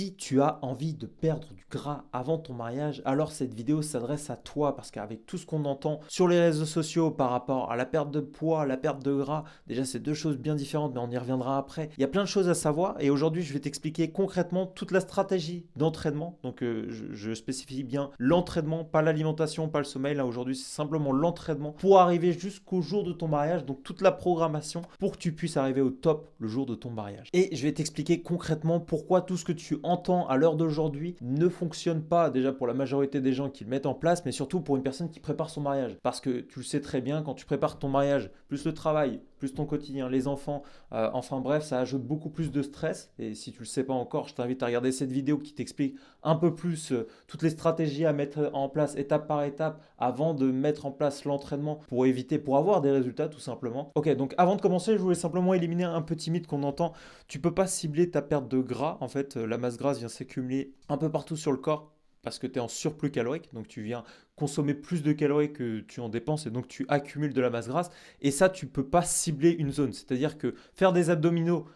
Si tu as envie de perdre du gras avant ton mariage, alors cette vidéo s'adresse à toi parce qu'avec tout ce qu'on entend sur les réseaux sociaux par rapport à la perte de poids, la perte de gras, déjà c'est deux choses bien différentes mais on y reviendra après. Il y a plein de choses à savoir et aujourd'hui je vais t'expliquer concrètement toute la stratégie d'entraînement. Donc je spécifie bien l'entraînement, pas l'alimentation, pas le sommeil. Là aujourd'hui c'est simplement l'entraînement pour arriver jusqu'au jour de ton mariage, donc toute la programmation pour que tu puisses arriver au top le jour de ton mariage. Et je vais t'expliquer concrètement pourquoi tout ce que tu entends à l'heure d'aujourd'hui ne fonctionne pas, déjà pour la majorité des gens qui le mettent en place, mais surtout pour une personne qui prépare son mariage. Parce que tu le sais très bien, quand tu prépares ton mariage, plus le travail, plus ton quotidien, les enfants, enfin bref, ça ajoute beaucoup plus de stress. Et si tu ne le sais pas encore, je t'invite à regarder cette vidéo qui t'explique un peu plus toutes les stratégies à mettre en place étape par étape avant de mettre en place l'entraînement pour éviter, pour avoir des résultats tout simplement. Ok, donc avant de commencer, je voulais simplement éliminer un petit mythe qu'on entend. Tu peux pas cibler ta perte de gras. En fait, la masse grasse vient s'accumuler un peu partout sur le corps parce que tu es en surplus calorique, donc tu viens consommer plus de calories que tu en dépenses et donc tu accumules de la masse grasse. Et ça, tu peux pas cibler une zone. C'est-à-dire que faire des abdominaux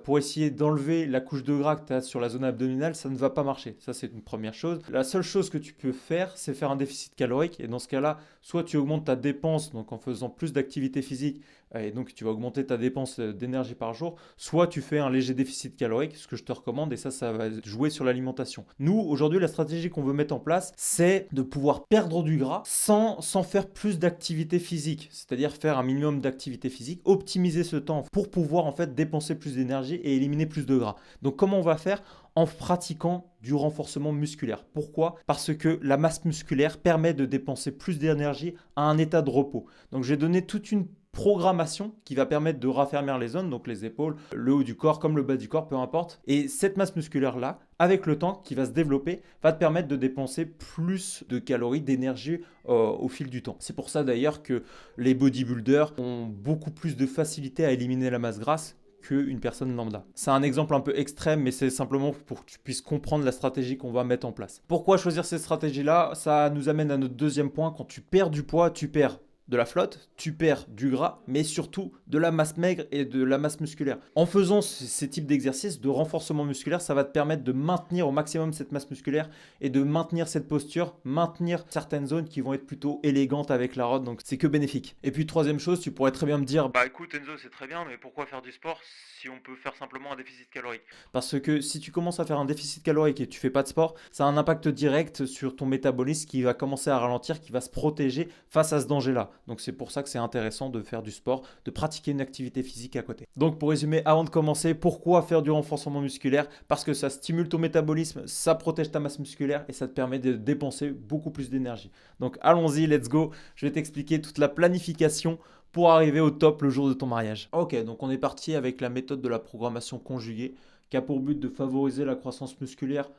pour essayer d'enlever la couche de gras que tu as sur la zone abdominale, ça ne va pas marcher. Ça, c'est une première chose. La seule chose que tu peux faire, c'est faire un déficit calorique. Et dans ce cas-là, soit tu augmentes ta dépense donc en faisant plus d'activité physique et donc tu vas augmenter ta dépense d'énergie par jour, soit tu fais un léger déficit calorique, ce que je te recommande, et ça va jouer sur l'alimentation. Nous, aujourd'hui, la stratégie qu'on veut mettre en place, c'est de pouvoir perdre du gras sans faire plus d'activité physique, c'est-à-dire faire un minimum d'activité physique, optimiser ce temps pour pouvoir en fait dépenser plus d'énergie et éliminer plus de gras. Donc comment on va faire? En pratiquant du renforcement musculaire. Pourquoi? Parce que la masse musculaire permet de dépenser plus d'énergie à un état de repos. Donc j'ai donné toute une programmation qui va permettre de raffermir les zones, donc les épaules, le haut du corps comme le bas du corps, peu importe. Et cette masse musculaire-là, avec le temps qui va se développer, va te permettre de dépenser plus de calories, d'énergie au fil du temps. C'est pour ça d'ailleurs que les bodybuilders ont beaucoup plus de facilité à éliminer la masse grasse qu'une personne lambda. C'est un exemple un peu extrême, mais c'est simplement pour que tu puisses comprendre la stratégie qu'on va mettre en place. Pourquoi choisir cette stratégie-là? Ça nous amène à notre deuxième point. Quand tu perds du poids, tu perds de la flotte, tu perds du gras, mais surtout de la masse maigre et de la masse musculaire. En faisant ces types d'exercices de renforcement musculaire, ça va te permettre de maintenir au maximum cette masse musculaire et de maintenir cette posture, maintenir certaines zones qui vont être plutôt élégantes avec la rod, donc c'est que bénéfique. Et puis troisième chose, tu pourrais très bien me dire, bah écoute Enzo, c'est très bien, mais pourquoi faire du sport si on peut faire simplement un déficit calorique? Parce que si tu commences à faire un déficit calorique et tu fais pas de sport, ça a un impact direct sur ton métabolisme qui va commencer à ralentir, qui va se protéger face à ce danger-là. Donc c'est pour ça que c'est intéressant de faire du sport, de pratiquer une activité physique à côté. Donc pour résumer, avant de commencer, pourquoi faire du renforcement musculaire? Parce que ça stimule ton métabolisme, ça protège ta masse musculaire et ça te permet de dépenser beaucoup plus d'énergie. Donc allons-y, let's go. Je vais t'expliquer toute la planification pour arriver au top le jour de ton mariage. Ok, donc on est parti avec la méthode de la programmation conjuguée qui a pour but de favoriser la croissance musculaire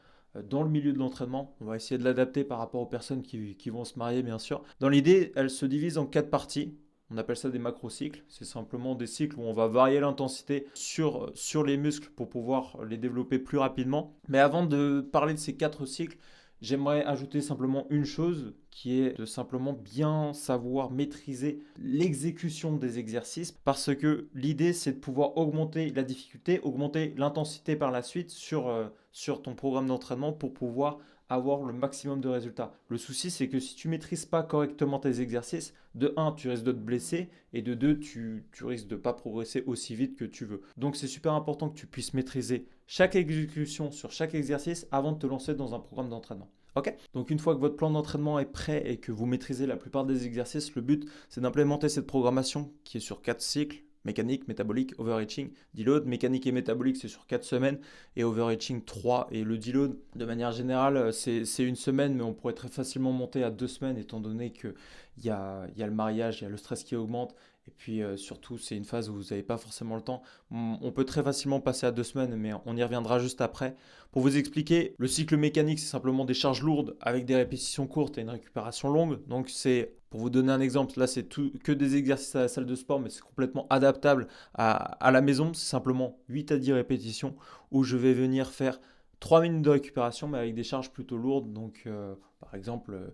dans le milieu de l'entraînement. On va essayer de l'adapter par rapport aux personnes qui vont se marier, bien sûr. Dans l'idée, elle se divise en 4 parties. On appelle ça des macrocycles. C'est simplement des cycles où on va varier l'intensité sur les muscles pour pouvoir les développer plus rapidement. Mais avant de parler de ces 4 cycles, j'aimerais ajouter simplement une chose qui est de simplement bien savoir maîtriser l'exécution des exercices parce que l'idée c'est de pouvoir augmenter la difficulté, augmenter l'intensité par la suite sur ton programme d'entraînement pour pouvoir avoir le maximum de résultats. Le souci c'est que si tu ne maîtrises pas correctement tes exercices, de 1 tu risques de te blesser et de 2 tu risques de ne pas progresser aussi vite que tu veux. Donc c'est super important que tu puisses maîtriser chaque exécution sur chaque exercice avant de te lancer dans un programme d'entraînement. Ok? Donc une fois que votre plan d'entraînement est prêt et que vous maîtrisez la plupart des exercices, le but c'est d'implémenter cette programmation qui est sur 4 cycles, mécanique, métabolique, overreaching, deload. Mécanique et métabolique c'est sur 4 semaines et overreaching 3. Et le deload de manière générale c'est une semaine mais on pourrait très facilement monter à 2 semaines étant donné qu'il y a le mariage, il y a le stress qui augmente. Et puis surtout, c'est une phase où vous n'avez pas forcément le temps. On peut très facilement passer à 2 semaines, mais on y reviendra juste après. Pour vous expliquer, le cycle mécanique, c'est simplement des charges lourdes avec des répétitions courtes et une récupération longue. Donc c'est, pour vous donner un exemple, là c'est que des exercices à la salle de sport, mais c'est complètement adaptable à la maison. C'est simplement 8 à 10 répétitions où je vais venir faire 3 minutes de récupération, mais avec des charges plutôt lourdes. Donc par exemple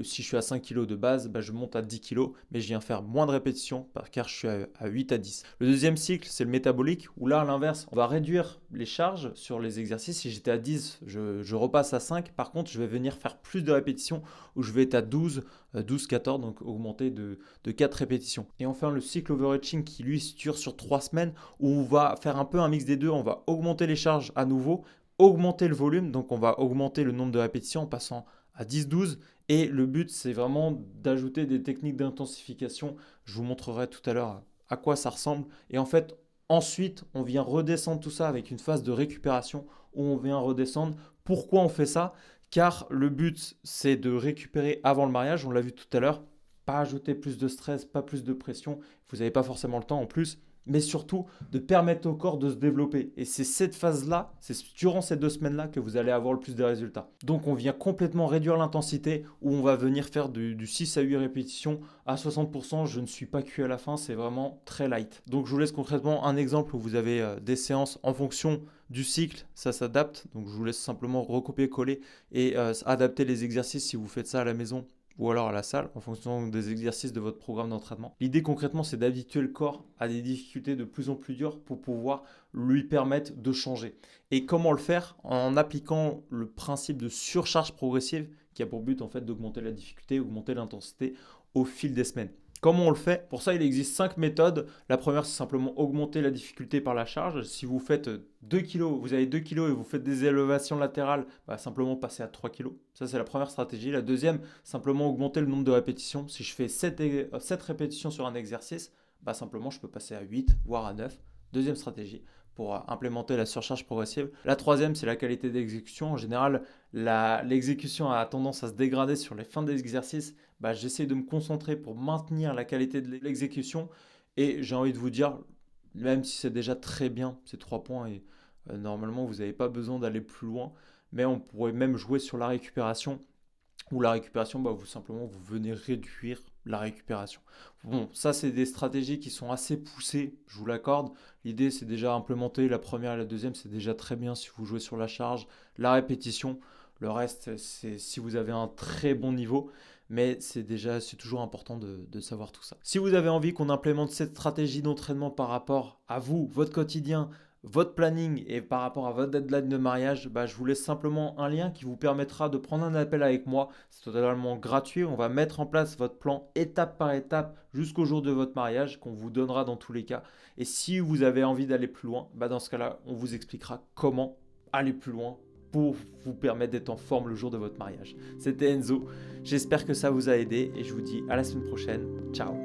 Si je suis à 5 kg de base, bah, je monte à 10 kg, mais je viens faire moins de répétitions car je suis à 8 à 10. Le deuxième cycle, c'est le métabolique, où là, à l'inverse, on va réduire les charges sur les exercices. Si j'étais à 10, je repasse à 5. Par contre, je vais venir faire plus de répétitions, où je vais être à 12, 12, 14, donc augmenter de 4 répétitions. Et enfin, le cycle overreaching qui, lui, dure sur 3 semaines, où on va faire un peu un mix des deux. On va augmenter les charges à nouveau, augmenter le volume, donc on va augmenter le nombre de répétitions en passant à 10-12. Et le but, c'est vraiment d'ajouter des techniques d'intensification. Je vous montrerai tout à l'heure à quoi ça ressemble. Et en fait, ensuite, on vient redescendre tout ça avec une phase de récupération où on vient redescendre. Pourquoi on fait ça? Car le but, c'est de récupérer avant le mariage. On l'a vu tout à l'heure. Pas ajouter plus de stress, pas plus de pression. Vous n'avez pas forcément le temps en plus, mais surtout de permettre au corps de se développer. Et c'est cette phase-là, c'est durant ces 2 semaines-là que vous allez avoir le plus de résultats. Donc on vient complètement réduire l'intensité, où on va venir faire du 6 à 8 répétitions à 60%. Je ne suis pas cuit à la fin, c'est vraiment très light. Donc je vous laisse concrètement un exemple où vous avez des séances en fonction du cycle, ça s'adapte. Donc je vous laisse simplement recopier-coller et adapter les exercices si vous faites ça à la maison ou alors à la salle, en fonction des exercices de votre programme d'entraînement. L'idée concrètement, c'est d'habituer le corps à des difficultés de plus en plus dures pour pouvoir lui permettre de changer. Et comment le faire? En appliquant le principe de surcharge progressive qui a pour but en fait d'augmenter la difficulté, augmenter l'intensité au fil des semaines. Comment on le fait? Pour ça, il existe 5 méthodes. La première, c'est simplement augmenter la difficulté par la charge. Si vous faites 2 kg, vous avez 2 kg et vous faites des élévations latérales, bah, simplement passer à 3 kg. Ça, c'est la première stratégie. La deuxième, simplement augmenter le nombre de répétitions. Si je fais 7 répétitions sur un exercice, bah, simplement, je peux passer à 8, voire à 9. Deuxième stratégie pour implémenter la surcharge progressive. La troisième, c'est la qualité d'exécution. En général, l'exécution a tendance à se dégrader sur les fins d'exercice. Bah, j'essaie de me concentrer pour maintenir la qualité de l'exécution. Et j'ai envie de vous dire, même si c'est déjà très bien, ces 3 points, et normalement, vous n'avez pas besoin d'aller plus loin, mais on pourrait même jouer sur la récupération. Ou la récupération, bah, simplement, vous venez réduire la récupération. Bon, ça, c'est des stratégies qui sont assez poussées, je vous l'accorde. L'idée, c'est déjà implémenter la première et la deuxième, c'est déjà très bien si vous jouez sur la charge, la répétition. Le reste, c'est si vous avez un très bon niveau, mais c'est toujours important de savoir tout ça. Si vous avez envie qu'on implémente cette stratégie d'entraînement par rapport à vous, votre quotidien, votre planning et par rapport à votre deadline de mariage, bah, je vous laisse simplement un lien qui vous permettra de prendre un appel avec moi. C'est totalement gratuit. On va mettre en place votre plan étape par étape jusqu'au jour de votre mariage qu'on vous donnera dans tous les cas. Et si vous avez envie d'aller plus loin, bah, dans ce cas-là, on vous expliquera comment aller plus loin pour vous permettre d'être en forme le jour de votre mariage. C'était Enzo. J'espère que ça vous a aidé et je vous dis à la semaine prochaine. Ciao.